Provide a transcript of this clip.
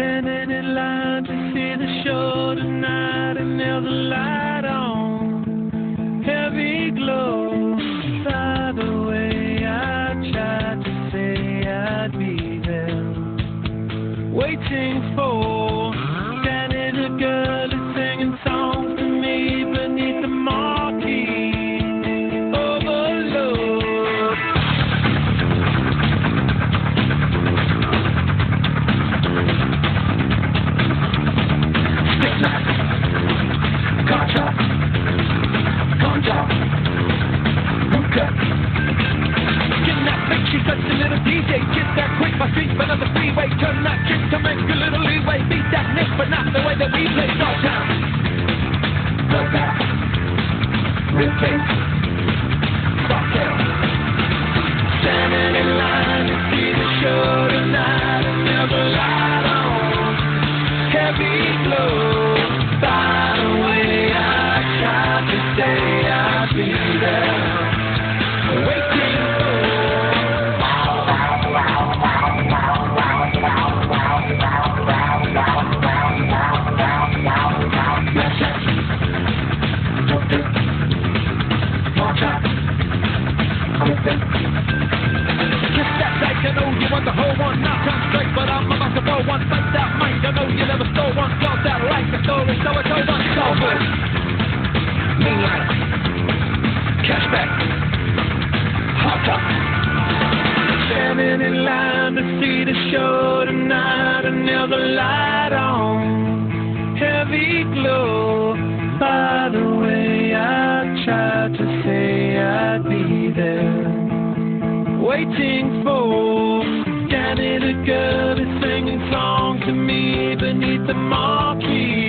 Standing in line to see the show tonight, and there's a light on, heavy glow. By the way, I tried to say I'd be there, waiting for Danny the girl is singing songs to me beneath the marquee overload. Stick knife, car chop, gun job, boot cut. Getting that fake, she's such a little DJ. Get that quick, my street, but on the freeway. Turn that kick to make a little leeway. Beat that nick, but not the way that we play. All time. Blood back, rib cage, soft tail. Standing in line to see the show tonight, and there's a light on, heavy glow. By the way, I tried to say I'd be there, waiting for. Just that like I know you want the whole one, not come straight, but I'm about to blow one. Fight that mic, I know you never stole one. Felt that like a story, so I told one. So good. Mean line, cashback, hot top. Standing in line to see the show tonight, and there's a light on, heavy glow. By the way, I tried to say I'd be there, waiting for Danny the girl is singing songs to me beneath the marquee.